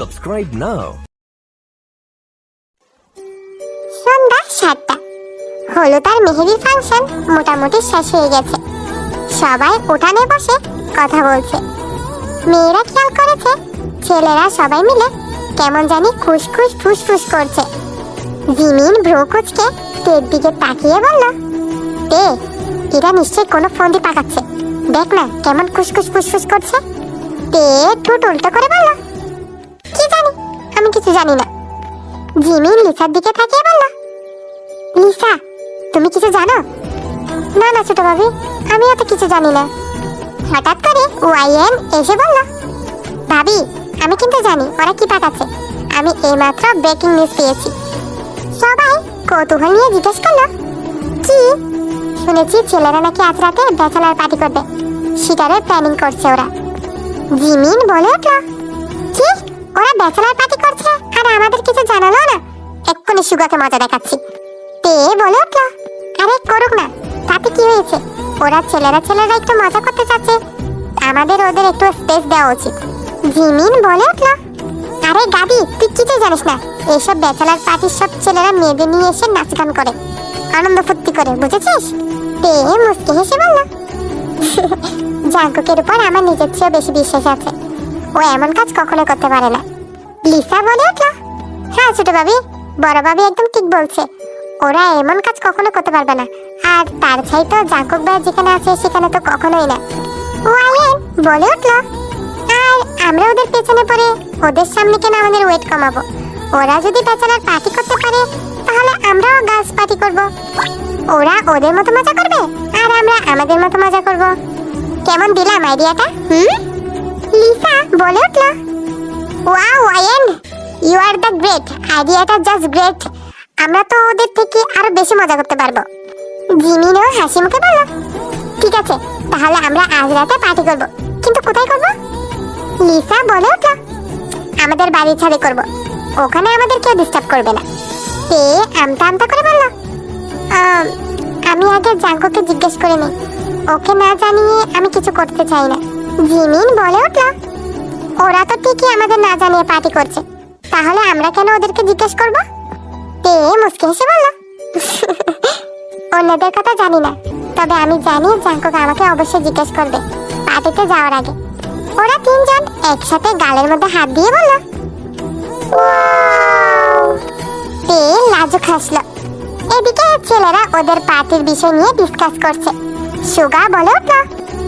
Subscribe now. সন্ধ্যা 7টা হলুদ আর মেহেদির function মোটামুটি শেষ হয়ে গেছে। সবাই উঠানে বসে কথা বলছে। মেয়েরা খেয়াল করেছে ছেলেরা সবাই মিলে কেমন জানি খুশখুশ ফুসফুস করছে। জিমিন ভ্রু কুঁচকে তের দিকে তাকিয়ে বলল, তে এরা নিশ্চয়ই কোনো ফন্দি পাকাচ্ছে, দেখ না কেমন খুশখুশ ফুসফুস করছে। তে ঠোঁট উল্টো করে বলল, কি জানি, আমি কিছু জানি না। জিমিন লিসার দিকে তাকিয়ে বলল, লিসা তুমি কিছু জানো? না না ছোট ভাবি, আমিও তো কিছু জানি না। হঠাৎ করে ওয়াইএন এসে বলল, ভাবি আমি কিন্তু জানি ওরা কি পাঠাচ্ছে, আমি এইমাত্র ব্রেকিং নিউজ পেয়েছি। সবাই কৌতূহল নিয়ে জিজ্ঞেস করলো, কি? শুনেছি ছেলেরা নাকি আজ রাতে ব্যাচেলার পার্টি করবে, সেটারও প্ল্যানিং করছে ওরা। জিমিন বলে উঠল, কি ওরা ব্যাচেলার পার্টি করছে আর আমাদের কিছু জানালো না? এক্ষুনি সুগাকে মজা দেখাচ্ছি। তে বলে উঠল, আরে করুক না, তাতে কি হয়েছে? ওরা ছেলেরা একটু মজা করতে চাচ্ছে, আমাদের ওদের একটু স্পেস দেওয়া উচিত। জিমিন বলে উঠল, আরে গাদি তুই কিছু জানিস না, এইসব ব্যাচেলার পার্টির সব ছেলেরা মেয়েদের নিয়ে এসে নাচ গান করে, আনন্দ ফুর্তি করে, বুঝেছিস? তে মুস্কি হেসে বলল, জাঙ্কুকের উপর আমার নিজের চেয়েও বেশি বিশ্বাস আছে, ও এমন কাজ কখনো করতে পারে না। লিসা বলে উঠল, হ্যাঁ ছোট ভাবি, বড় ভাবি একদম ঠিক বলছে, ওরা এমন কাজ কখনো করতে পারবে না, আর তার ছাই তো জাঙ্কুক ভাই যেখানে আছে সেখানে তো কখনোই না। ওয়াইএন বলে উঠল, আর আমরা ওদের পেছনে পড়ে ওদের সামনে কেন আমাদের ওয়েট কমাবো? ওরা যদি ব্যাচেলার পার্টি করতে পারে তাহলে আমরাও গার্লস পার্টি করব। ওরা ওদের মতো মজা করবে আর আমরা আমাদের মতো মজা করব। কেমন দিলাম আইডিয়াটা? লিসা বলে উঠল, ওয়াও ওয়াইএন, ইউ আর দ্য গ্রেট, আইডিয়াটা জাস্ট গ্রেট, আমরা তো ওদের থেকে আরো বেশি মজা করতে পারবো। জিমিনও হাসি মুখে বলল, ঠিক আছে তাহলে আমরা আজ রাতে পার্টি করব, কিন্তু কোথায় করব? লিসা বলে উঠল, আমাদের বাড়ির ছাদে করব, ওখানে আমাদের কেউ ডিস্টার্ব করবে না। তে আমতা আমতা করে বলল, আমি আগে জাঙ্কুকে জিজ্ঞেস করে নিই, ওকে না জানিয়ে আমি কিছু করতে চাই না। জিমিন বলে উঠল, ওরা তো ঠিকই আমাদের না জানিয়ে পার্টি করছে, তাহলে আমরা কেন ওদেরকে জিজ্ঞেস করব? তে মুস্কি হেসে বলল, অন্যদের কথা জানি না, তবে আমি জানি জাঙ্কুক আমাকে অবশ্যই জিজ্ঞেস করবে পার্টিতে যাওয়ার আগে। ওরা তিনজন একসাথে গালের মধ্যে হাত দিয়ে বলল, তে লাজুক হাসলো। এদিকে ছেলেরা ওদের পার্টির বিষয় নিয়ে ডিসকাস করছে। সুগা বলে উঠল,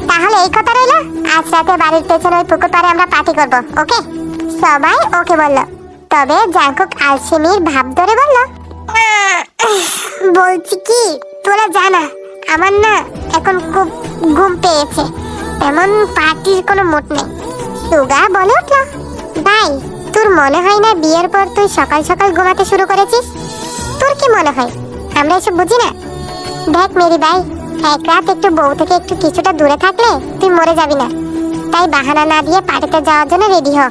তাহলে এই কথা রইল, আজ রাতে বাড়ির পেছনে ওই পুকুর পাড়ে আমরা পার্টি করব, ওকে? সবাই ওকে বলল, তবে জাঙ্কুক আলসেমির ভাব ধরে বলল, বলছি কি তোরা জানা আমার না এখন খুব ঘুম পেয়েছে, তেমন পার্টির কোনো মুড নেই। সুগা বলে উঠল, ভাই তোর মনে হয় না বিয়ের পর তুই সকাল সকাল ঘুমাতে শুরু করেছিস? তোর কি মনে হয় আমরা এসব বুঝি না? দেখ মেরি ভাই, এক রাত একটু বউ থেকে একটু কিছুটা দূরে থাকলে তুই মরে যাবি না, তাই বাহানা না দিয়ে পার্টিতে যাওয়ার জন্য রেডি হ।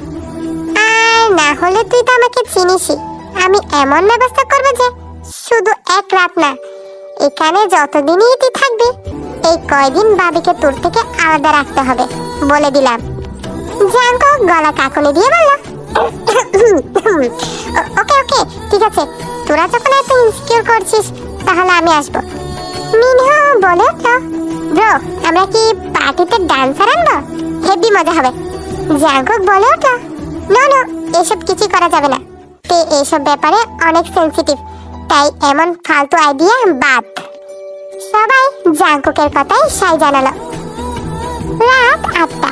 আর না হলে তুই তো আমাকে চিনিসই, আমি এমন ব্যবস্থা করবো যে শুধু এক রাত না, এখানে যতদিনই তুই থাকবি এই কয়দিন বাবিকে তোর থেকে আলাদা রাখতে হবে, বলে দিলাম। জাঙ্কুক গলা কাকুনি দিয়ে বলল, ওকে ওকে ঠিক আছে, তোরা যখন এত ইনসিকিউর করছিস তাহলে আমি আসবো। মিনহো বলে উঠল, ব্রো আমরা কি পার্টিতে ডান্সার আনবো? হেভি মজা হবে। জাঙ্কুক বলে উঠল, নো নো, এসব কিছু করা যাবে না, তে এসব ব্যাপারে অনেক সেনসিটিভ, তাই এমন ফালতু আইডিয়া বাদ। সবাই জাঙ্কুকের কথাই সাই জানালো। রাত 8টা,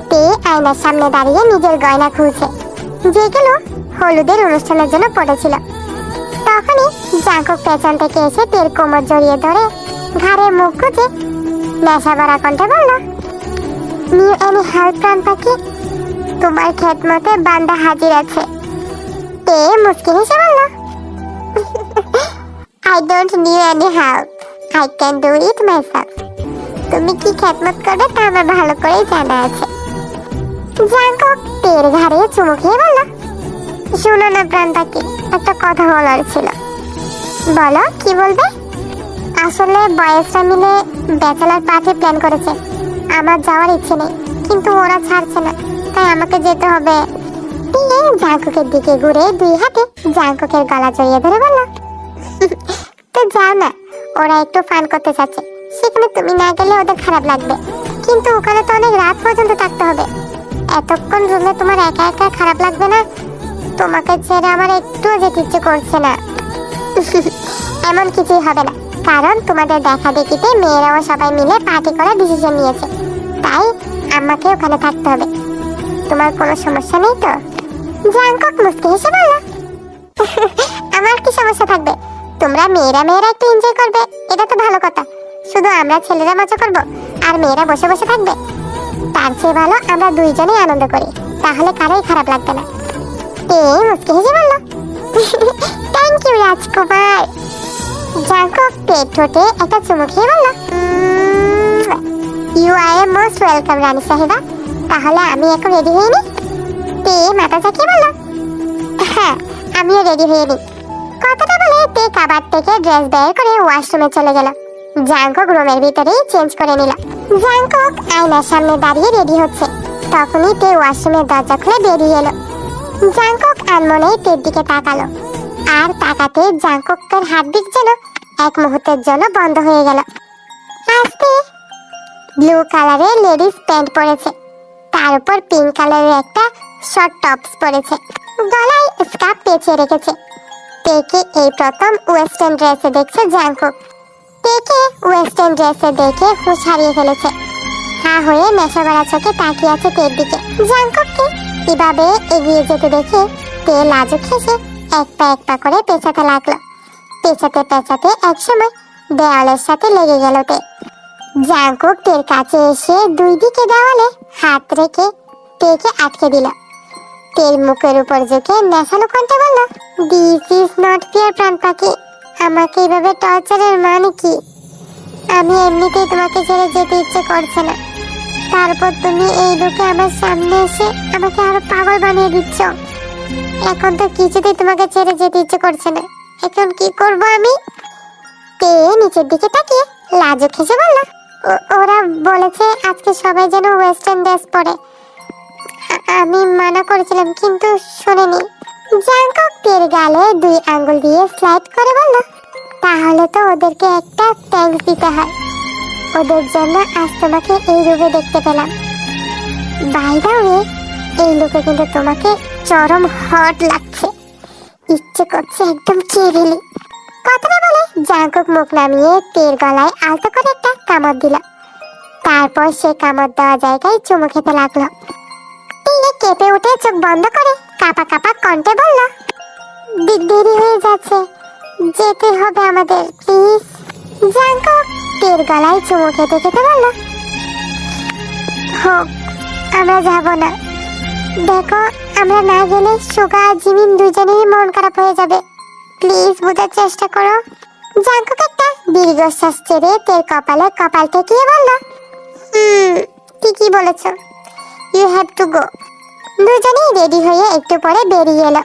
তে আয়নার সামনে দাঁড়িয়ে নিজের গয়না খুলছে, যেগুলো হলুদের অনুষ্ঠানের জন্য পড়েছিল। তখনই জাঙ্কুক পেছন থেকে এসে তের কোমর জড়িয়ে ধরে ঘাড়ে মুখ গুজে নেশা ভরা কণ্ঠে বলল, নিউ এনি হেল্প প্রাণ পাখি, তোমার খেদমতে বান্দা হাজির আছে। তে মুস্কি হেসে বলল, I don't need any help, I can do it myself. তুমি কি খেদমত করবে তা আমার ভালো করেই জানা আছে। জাঙ্কুক তের ঘাড়ে চুমু খেয়ে বলল, শুনো না প্রাণ পাখি, একটা কথা বলার ছিল। বলো কি বলবে? আসলে বয়েজরা মিলে ব্যাচেলার পার্টি প্ল্যান করেছে, আমার যাওয়ার ইচ্ছে নেই, কিন্তু ওরা ছাড়ছে না, তাই আমাকে যেতে হবে। দিয়ে জাঙ্কুকের দিকে ঘুরে দুই হাতে জাঙ্কুকের গলা জড়িয়ে ধরে বলল, তো যাও না, ওরা একটু ফান করতে চাচ্ছে, সেখানে তুমি না গেলে ওদের খারাপ লাগবে, কিন্তু ওখানে তো অনেক রাত পর্যন্ত থাকতে হবে। এতক্ষণ রুমে তোমার একা একা খারাপ লাগবে না? তোমাকে ছেড়ে আমার একটুও যেতে ইচ্ছে করছে না। এমন কিছুই হবে না, কারণ তোমাদের দেখা দেখিতে মেয়েরাও সবাই মিলে পার্টি করার ডিসিশন নিয়েছে, তাই আমাকে ওখানে থাকতে হবে। তোমার কোনো সমস্যা নেই তো? জাঙ্কুক মুস্কি হেসে বলল, আমার কি সমস্যা থাকবে? তোমরা মেয়েরা একটু এনজয় করবে, এটা তো ভালো কথা। শুধু আমরা ছেলেরা মজা করব আর মেয়েরা বসে বসে থাকবে? তার চেয়ে ভালো আমরা দুইজনেই আনন্দ করি, তাহলে কারোই খারাপ লাগবে না। মুস্কি হেসে বলল, থ্যাংক ইউ রাজকুমার। জাঙ্কুক পেট ঠোঁটে একটা চুমু খেয়ে বলল, you are a most welcome রানী সাহেবা। তাহলে আমি এখন রেডি হয়ে নি? তে মাথা চাকিয়ে বলল, হ্যাঁ আমিও রেডি হয়ে নি। কথাটা বলে তে কাবাড থেকে ড্রেস বের করে ওয়াশরুমে চলে গেল। জাঙ্কুক রুমের ভিতরেই চেঞ্জ করে নিল। জাঙ্কুক আয়নার সামনে দাঁড়িয়ে রেডি হচ্ছে, তখনই তে ওয়াশরুমের দরজা খুলে বেরিয়ে এলো। জাঙ্কুক আনমনে তের দিকে তাকালো, আর তাকাতে জাঙ্কুকের হার্টবিট যেন এক মুহূর্তের জন্য বন্ধ হয়ে গেল। আস্তে ব্লু কালারের লেডিস প্যান্ট পরেছে, তার উপর পিঙ্ক কালারের একটা শর্ট টপস পরেছে, গলায় স্কার্ফ পেঁচিয়ে রেখেছে। তেকে এই প্রথম ওয়েস্টার্ন ড্রেসে দেখছে জাঙ্কুক। তেকে ওয়েস্টার্ন ড্রেসে দেখে হুঁশ হারিয়ে ফেলেছে, হা হয়ে নেশা ভরা চোখে তাকিয়ে আছে তের দিকে। জাঙ্কুককে এভাবে এগিয়ে যেতে দেখে তে লাজুক হেসে এক পা করে পেছাতে লাগলো। পেছাতে একসময় দেওয়ালের সাথে লেগে গেল তে। জাঙ্কুক তের কাছে এসে দুই দিকে দেওয়ালে হাত রেখে তেকে আটকে দিল। তের মুখের উপর ঝুঁকে নেশালো কণ্ঠে বলল, দিস ইজ নট ফেয়ার প্রাণ পাখি, আমাকে এইভাবে টর্চারের মানে কি? আমি এমনিতেই তোমাকে ছেড়ে যেতে ইচ্ছে করছে না, তারপর তুমি এই লোকে আমার সামনে এসে আমাকে আরো পাগল বানিয়ে দিচ্ছ। এখন তো কিছুতেই তোমাকে ছেড়ে যেতে ইচ্ছে করছে না, এখন কি করব আমি? তে নিচের দিকে তাকিয়ে লাজুক হেসে বলল, ওরা বলেছে আজকে সবাই যেন ওয়েস্টার্ন ড্রেস পরে, আমি মানা করেছিলাম কিন্তু শোনেনি। জাঙ্কুক তের গালে দুই আঙ্গুল দিয়ে স্লাইড করে বলল, তাহলে তো ওদেরকে একটা থ্যাঙ্কস দিতে হয়, ওদের জন্য আজ তোমাকে এই রূপে দেখতে পেলাম। বাই দ্য ওয়ে, এই লুকে কিন্তু তোমাকে চরম হট লাগছে, ইচ্ছে করছে একদম কেরিলি। কথাটা বলে জাঙ্কুক মুখ নামিয়ে তের গলায় আলতো করে একটা কামড় দিল, তারপর সে কামড় দেওয়া জায়গায় চুমু খেতে লাগলো। তে কেঁপে উঠে চোখ বন্ধ করে কাঁপা কণ্ঠে বলল, দেরি হয়ে যাচ্ছে, যেতে হবে আমাদের, প্লিজ। জাঙ্কুক তের গলায় চুমু খেতে বলল, হোক, আমরা যাব না। দেখো, আমরা না গেলে সুগা আর জিমিন দুজনেরই মন খারাপ হয়ে যাবে, প্লিজ বোঝার চেষ্টা করো। জাঙ্কুক একটা দীর্ঘশ্বাস ছেড়ে তের কপালে কপাল ঠেকিয়ে বলল, ঠিকই বলেছ, ইউ হ্যাভ টু গো। দুজনেই রেডি হয়ে একটু পরে বেরিয়ে এলো।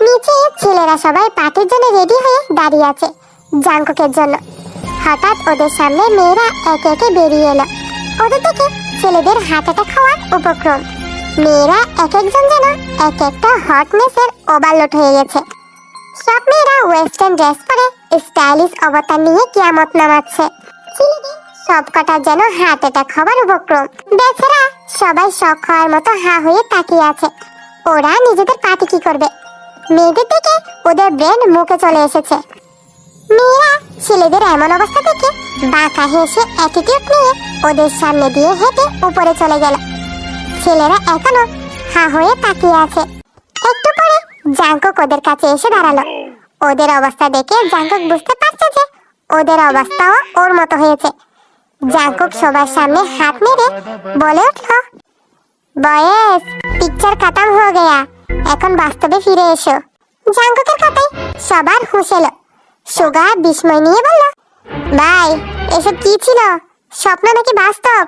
নিচে ছেলেরা সবাই পার্টির জন্য রেডি হয়ে দাঁড়িয়ে আছে জাঙ্কুকের জন্য। হঠাৎ ওদের সামনে মেয়েরা একে একে বেরিয়ে এলো। ওদের থেকে ছেলেদের হার্ট অ্যাটাক হওয়ার উপক্রম। মেয়েরা এক একজন যেন এক একটা হটনেসের ওভারলোড হয়ে গেছে। সব মেয়েরা ওয়েস্টার্ন ড্রেস পরে স্টাইলিশ অবতার নিয়ে কিয়ামত নামাচ্ছে। ছেলেদের সব কটার যেন হার্ট অ্যাটাক হওয়ার উপক্রম। বেচারা সবাই শক হওয়ার মতো হা হয়ে তাকিয়ে আছে। ওরা নিজেদের পার্টি কি করবে? মেয়েদের থেকে ওদের ব্রেন মুখে চলে এসেছে। মেয়েরা ছেলেদের এমন অবস্থা দেখে বাঁকা হেসে অ্যাটিটিউড নিয়ে ওদের সামনে দিয়ে হেঁটে উপরে চলে গেল। ছেলেরা এখনো হা হয়ে তাকিয়ে আছে। একটু পরে জাঙ্কুক ওদের কাছে এসে দাঁড়ালো। ওদের অবস্থা দেখে জাঙ্কুক বুঝতে পারছে যে ওদের অবস্থাও ওর মতো হয়েছে। জাঙ্কুক সবার সামনে হাত নেড়ে বলে উঠল, বয়েস, পিকচার খতম হয়ে গেয়া, এখন বাস্তবে ফিরে এসো। জাঙ্কুকের কথায় সবার হুঁশ এলো। সুগা বিস্ময় নিয়ে বলল, ভাই, এসব কি ছিল? স্বপ্ন নাকি বাস্তব?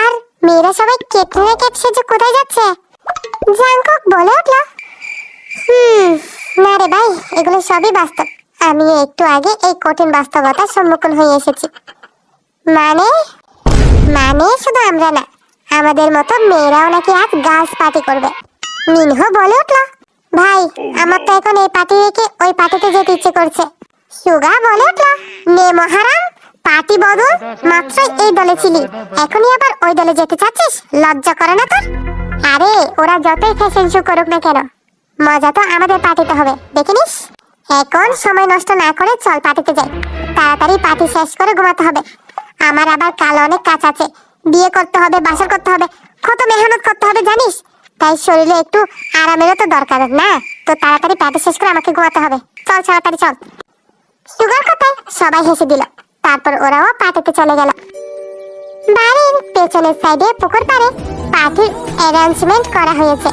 আর মেয়েরা সবাই ক্যাটরিনা কাইফ সেজে কোথায় যাচ্ছে? জাঙ্কুক বলে উঠল, না রে ভাই, এগুলো সবই বাস্তব। আমি একটু আগে এই কঠিন বাস্তবতার সম্মুখীন হয়ে এসেছি। মানে শুধু আমরা না, আমাদের মতো মেয়েরাও নাকি আজ গার্লস পার্টি করবে। মিনহো বলে উঠল, ভাই আমার তো এখন এই পার্টি রেখে ওই পার্টিতে যেতে ইচ্ছে করছে। সুগা বলে উঠল, নে মহারাম, পার্টি বদল, মাত্র এই দলে ছিলি, এখনই আবার ওই দলে যেতে চাচ্ছিস? লজ্জা করে না তোর? আরে ওরা যতই ফ্যাশন শো করুক না কেন, মজা তো আমাদের পার্টিতে হবে, দেখে নিস। এখন সময় নষ্ট না করে চল পার্টিতে যাই, তাড়াতাড়ি পার্টি শেষ করে ঘুমাতে হবে। আমার আবার কাল অনেক কাজ আছে, বিয়ে করতে হবে, বাসর করতে হবে, কত মেহনত করতে হবে জানিস। তাই শরীরে একটু আরামেরও তো দরকার না, তো তাড়াতাড়ি পার্টি শেষ করে আমাকে ঘুমাতে হবে। চল তাড়াতাড়ি চল। সুগার কথায় সবাই হেসে দিল, তারপর ওরাও পার্টিতে চলে গেল। বাড়ির পেছনের সাইডে পুকুর পাড়ে পার্টির অ্যারেঞ্জমেন্ট করা হয়েছে।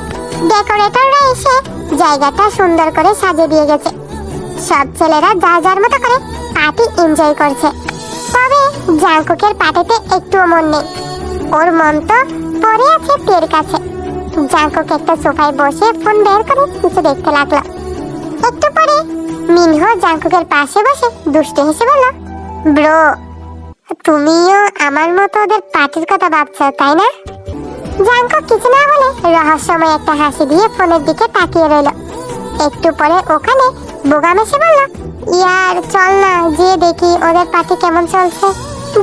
ডেকোরেটররা এসে জায়গাটা সুন্দর করে সাজিয়ে দিয়ে গেছে। সব ছেলেরা যার যার মতো করে পার্টি এনজয় করছে। তবে জাংকুকের পার্টিতে একটুও মন নেই, ওর মন তো পড়ে আছে পের কাছে। জাংকুক একটা সোফায় বসে ফোন বের করে কিছু দেখতে লাগলো। একটু পরে মিনহো জাংকুকের পাশে বসে দুষ্টু হেসে বলল, ব্রো তুমিও আমার মতো ওদের পার্টির কথা ভাবছো তাই না? জাংকুক কিছু না বলে রহস্যময় একটা হাসি দিয়ে ফোনের দিকে তাকিয়ে রইল। একটু পরে ওখানে বোগাম এসে বলল, ইয়ার চল না গিয়ে দেখি ওদের পার্টি কেমন চলছে।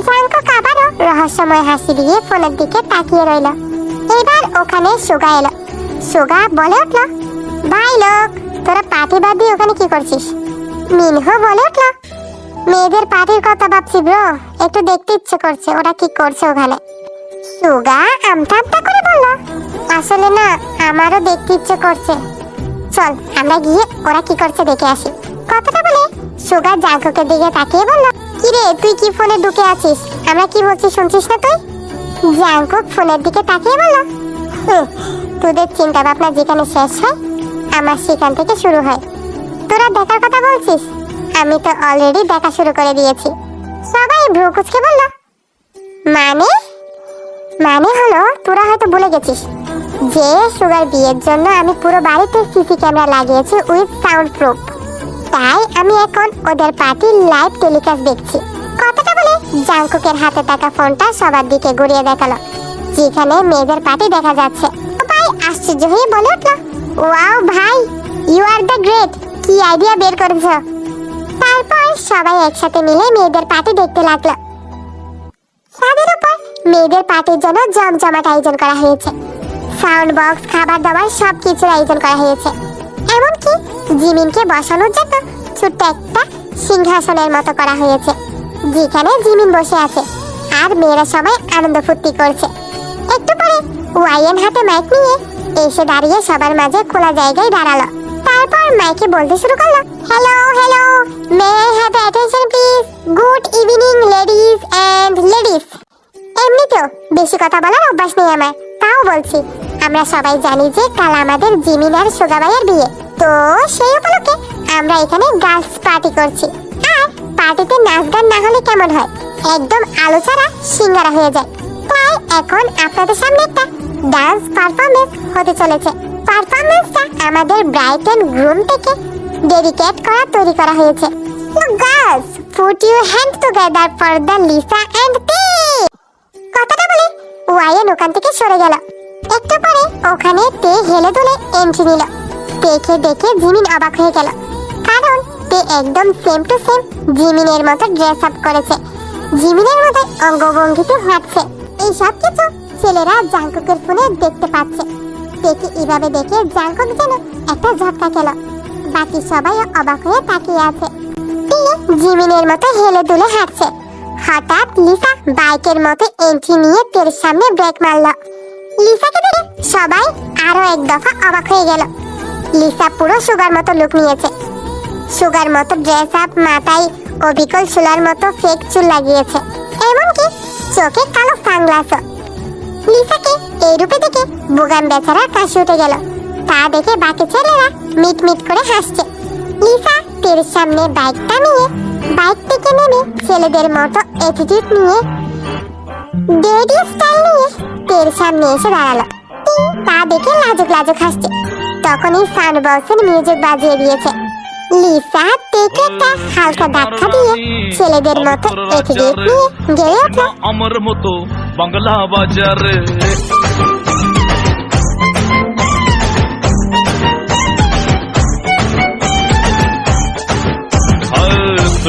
জাংকুক আবারও রহস্যময় হাসি দিয়ে ফোনের দিকে তাকিয়ে রইল। এবার ওখানে সুগা এলো। সুগা বলে উঠল, ভাই লোক, তোরা পার্টি বাদ দিয়ে ওখানে কি করছিস? মিনহো বলে উঠল, মেয়েদের পার্টির কথা ভাবছি ব্রো, একটু দেখতে ইচ্ছে করছে ওরা কি করছে ওখানে। সুগা আমতা আমতা করে বলল, আসলে না আমারও দেখতে ইচ্ছে করছে, চল আমরা গিয়ে ওরা কি করছে দেখে আসি। কথাটা বলে সুগা জাংকুকের দিকে তাকিয়ে বলল, কিরে তুই কি ফোনে ঢুকে আছিস? আমরা কি বলছি শুনছিস না তুই? জাংকুক ফোনের দিকে তাকিয়ে বলল, তোদের চিন্তা ভাবনা যেখানে শেষ হয় আমার সেখান থেকে শুরু হয়। তোরা দেখার কথা বলছিস, আমি তো অলরেডি দেখা শুরু করে দিয়েছি। সবাই ভ্রু কুঁচকে বলল, মানে? মানে হলো তোরা হয়তো ভুলে গেছিস যে সুগার বিয়ের জন্য আমি পুরো বাড়িতে সিসি ক্যামেরা লাগিয়েছি উইথ সাউন্ড প্রুফ। তাই আমি এখন ওদের পার্টির লাইভ টেলিকাস্ট দেখছি। কথাটা বলে জাংকুকের হাতে থাকা ফোনটা সবার দিকে ঘুরিয়ে দেখালো, যেখানে মেয়েদের পার্টি দেখা যাচ্ছে। ভাই আশ্চর্য হয়ে বলে উঠল, ওয়াও ভাই, ইউ আর দ্য গ্রেট, কি আইডিয়া বের করেছো। তারপর সবাই একসাথে মিলে মেয়েদের পার্টি দেখতে লাগলো। ছাদের উপর মেয়েদের পার্টির জন্য জমজমাট আয়োজন করা হয়েছে। সাউন্ড বক্স, খাবার দাবার সবকিছুর আয়োজন করা হয়েছে। এমনকি জিমিনকে বসানোর জন্য ছোট্ট একটা সিংহাসনের মতো করা হয়েছে, যেখানে জিমিন বসে আছে আর মেয়েরা সবাই আনন্দ ফুর্তি করছে। একটু পরে ওয়াইয়েন হাতে মাইক নিয়ে এসে দাঁড়িয়ে সবার মাঝে খোলা জায়গায় দাঁড়ালো। তারপর মাইকে বলতে শুরু করলো, hello hello, may I have attention please, good evening ladies and ladies. এমনিতেও বেশি কথা বলার অভ্যাস নেই আমার, তাও বলছি আমরা সবাই জানি যে কাল আমাদের জিমিন আর সুগা ভাইয়ের বিয়ে, তো সেই উপলক্ষে আমরা এখানে গার্লস পার্টি করছি। আর পার্টিতে নাচ গান না হলে কেমন হয়, একদম আলো ছাড়া সিঙ্গারা হয়ে যায়। তাই এখন আপনাদের সামনে একটা ডান্স পারফরমেন্স হতে চলেছে। পারফরমেন্সটা আমাদের ব্রাইড এন্ড গ্রুম থেকে ডেডিকেট করা তৈরি করা হয়েছে। So girls, put your hands together for the Lisa and T. কথাটা বলে ওয়াইয়েন ওখান থেকে সরে গেল। একটু পরে ওখানে তে হেলে দুলে এন্ট্রি নিল। দেখে দেখে জিমিন অবাক হয়ে গেল, কারণ তে একদম সেম টু সেম জিমিনের মতো ড্রেস আপ করেছে, জিমিনের মতো অঙ্গভঙ্গিতে হাঁটছে। এই সব কিছু ছেলেরা জাংকুকের ফোনে দেখতে পাচ্ছে। তেকে এভাবে দেখে জাংকুক যেন একটা ঝটকা খেল। বাকি সবাই অবাক হয়ে তাকিয়ে আছে। তে জিমিনের মতো হেলে দুলে হাঁটছে। হঠাৎ লিসা বাইকের মতো এন্ট্রি নিয়ে তের সামনে ব্রেক মারল। লিসাকে দেখে সবাই আরো এক দফা অবাক হয়ে গেল। লিসা পুরো সুগার মতো লুক নিয়েছে, সুগার মতো ড্রেস আপ, মাথায় অবিকল চুলার মতো ফেক চুল লাগিয়েছে, এমনকি চোখে কালো সানগ্লাসও। লিসাকে এই রূপে দেখে বুগান বেচারা কাশি উঠে গেল। তা দেখে বাকি ছেলেরা মিট মিট করে হাসছে। লিসা তের সামনে বাইকটা নিয়ে বাইক থেকে নেমে ছেলেদের মতো অ্যাটিটিউড নিয়ে ডেডি স্টাইল নিয়ে তের সামনে এসে দাঁড়ালো। তা দেখে লাজুক লাজুক হাসছে। তখনই সাউন্ড বক্সের মিউজিক বাজিয়ে দিয়েছে। লিসা তেকে একটা হালকা ধাক্কা দিয়ে ছেলেদের মতো অ্যাটিটিউড নিয়ে গেড়ে উঠল, আমার মতো বাংলা বাজারে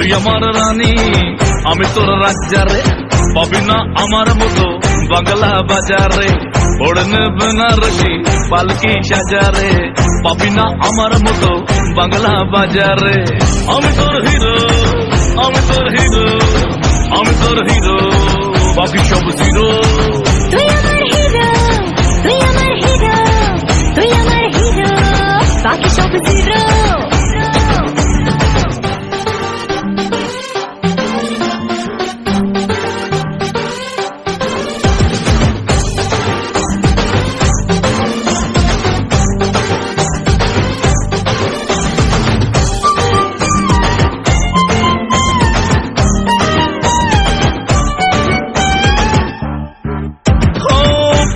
তুই আমার রানী আমি তোর রাজ্জারে, পাবি না আমার মতো বাংলা বাজারে। ওড়নে বেনারসি পালকি সাজারে, পাবি না আমার মতো বাংলা বাজারে। আমি তোর হিরো, আমি তোর হিরো, আমি তোর হিরো, বাকি সব জিরো। তুই আমার হিরো, তুই আমার হিরো, তুই আমার হিরো, বাকি সব জিরো।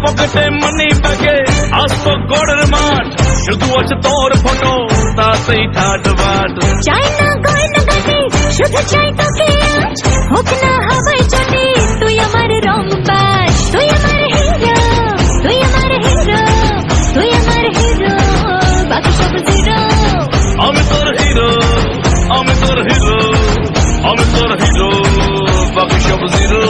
পকেটে মানি ব্যাগে আসতো গড়ের মাঠ, শুধু আছে তোর ফটো তাতেই ঠাট বাট। চাই না গয়না গাটি, শুধু চাই তোকে আজ, হোক না হাওয়ায় চটি, তুই আমার রং বাজ। তুই আমার হিরো, তুই আমার হিরো, তুই আমার হিরো, বাকি সব জিরো। আমি তোর হিরো, আমি তোর হিরো, আমি তোর হিরো, বাকি সব জিরো।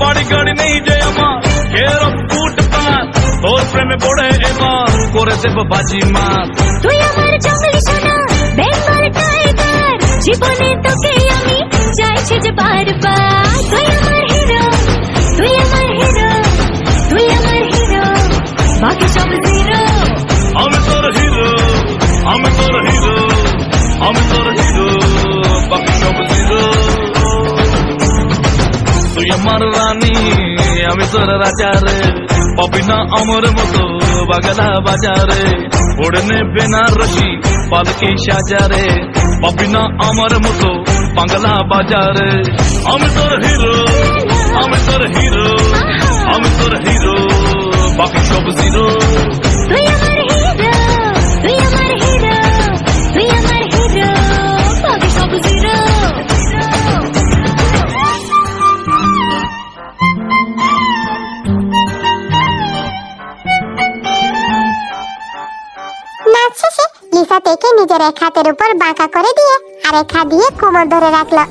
বাড়ি গাড়ি নেই যে আমার, এরম ফুটপাত, তোর প্রেমে পড়ে এবার করে দেব বাজি মাত। তুই আমার জঙ্গলি সোনা, বেঙ্গল টাইগার, জীবনে তোকে আমি চাইছি যে বারবার। তুই আমার হিরো, তুই আমার হিরো, তুই আমার হিরো, বাকি সব জিরো। আমি তোর হিরো, আমি তোর হিরো, আমি তোর হিরো, বাকি সব জিরো। তুই আমার রানী আমি তোর রাজারে, পাবি না আমার মতো বাংলা বাজারে। ওড়নে বেনারসি পালকি সাজারে, পাবি না আমার মতো বাংলা বাজারে। আমি তোর হিরো, আমি তোর হিরো, আমি তোর হিরো, বাকি সব জিরো। তুই আমার হিরো, তুই আমার হিরো, তুই আমার হিরো, বাকি সব জিরো। নাচ শেষে লিসা তেকে নিজের এক হাতের উপর বাঁকা করে দিয়ে আরেক হাত দিয়ে কোমর ধরে রাখলো।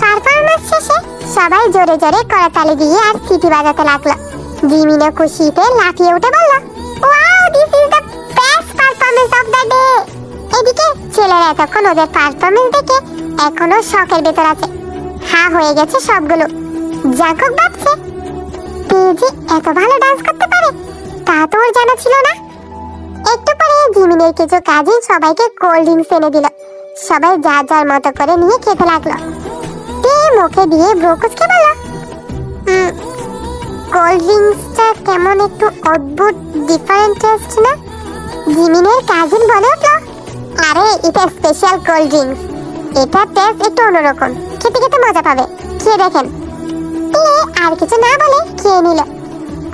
পারফরমেন্স শেষে সবাই জোরে জোরে করতালি দিয়ে আর সিটি বাজাতে লাগলো। জিমিনও খুশিতে লাফিয়ে উঠে বলল, wow, this is the best performance of the day. এদিকে ছেলেরা এতক্ষণ ওদের পারফরমেন্স দেখে এখনো শখের ভেতর আছে, হা হয়ে গেছে সবগুলো। জাঙ্কুক ভাবছে, তেজি এত ভালো ডান্স করতে পারে, তা তো ওর জানা ছিল না। একটু পরে জিমিনের কিছু কাজিন সবাইকে কোল্ড ড্রিঙ্কস এনে দিল। সবাই যার যার মতো করে নিয়ে খেতে লাগলো। তে মুখে দিয়ে ব্রোকুচকে বলল, কোল্ড ড্রিঙ্কসটা কেমন একটু অদ্ভুত ডিফারেন্ট টেস্ট না? জিমিনের কাজিন বলে উঠল, আরে এটা স্পেশাল কোল্ড ড্রিঙ্কস, এটা টেস্ট একটু অন্যরকম, খেতে খেতে মজা পাবে, খেয়ে দেখেন। তে আর কিছু না বলে খেয়ে নিল।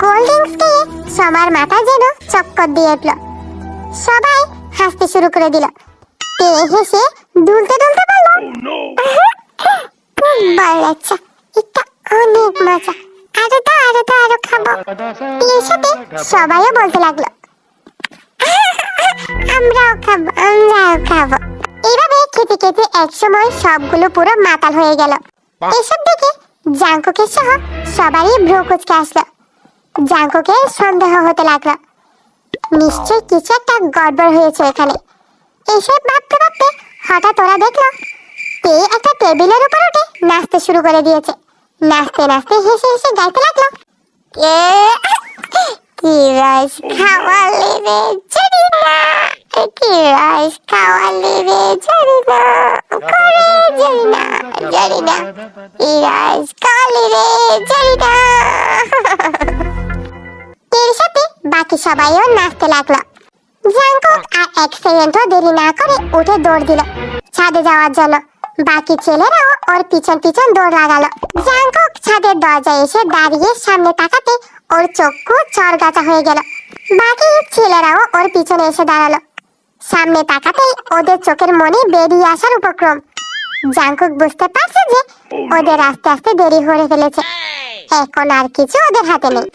কোল্ড ড্রিঙ্কস খেয়ে সবার মাথা যেন চক্কর দিয়ে উঠল। সবাই হাসতে শুরু করে দিল। তে হেসে দুলতে দুলতে বলল, খুব ভালো লাগছে, এটা অনেক মজা, আরো দাও আরো দাও, আরো খাবো। এর সাথে সবাইও বলতে লাগলো, আমরাও খাবো, আমরাও খাবো। এইভাবে খেতে খেতে একসময় সবগুলো পুরো মাতাল হয়ে গেল। এসব দেখে জাঙ্কুকের সহ সবারই ভ্রু কুঁচকে আসলো। জাঙ্কুকের সন্দেহ হতে লাগলো, নিশ্চয় কিছু একটা গড়বড় হয়েছে এখানে। এসব ভাবতে ভাবতে হঠাৎ ওরা দেখলো তে একটা টেবিলের উপর উঠে নাচতে শুরু করে দিয়েছে। নাচতে নাচতে হেসে হেসে গাইতে লাগলো, কি রস খাওয়ালে রে জরিনা, কি রস খাওয়ালে রে জরিনা, করে জরিনা জরিনা, কি রস খাওয়ালে রে জরিনা। এর সাথে বাকি সবাইও নাচতে লাগলো। জাঙ্কুক আর এক সেকেন্ডও দেরি না করে উঠে দৌড় দিল ছাদে যাওয়ার জন্য। বাকি ছেলেরাও ওর পিছন পিছন দৌড় লাগালো। জাঙ্কুক ছাদের দরজায় এসে দাঁড়িয়ে সামনে তাকাতে ওর চক্ষু চরগাছা হয়ে গেল। বাকি ছেলেরাও ওর পিছনে এসে দাঁড়ালো। সামনে তাকাতেই ওদের চোখের মনি বেরিয়ে আসার উপক্রম। জাংকুক বুঝতে পারছে যে ওদের আস্তে আস্তে দেরি করে ফেলেছে, এখন আর কিছু ওদের হাতে নেই।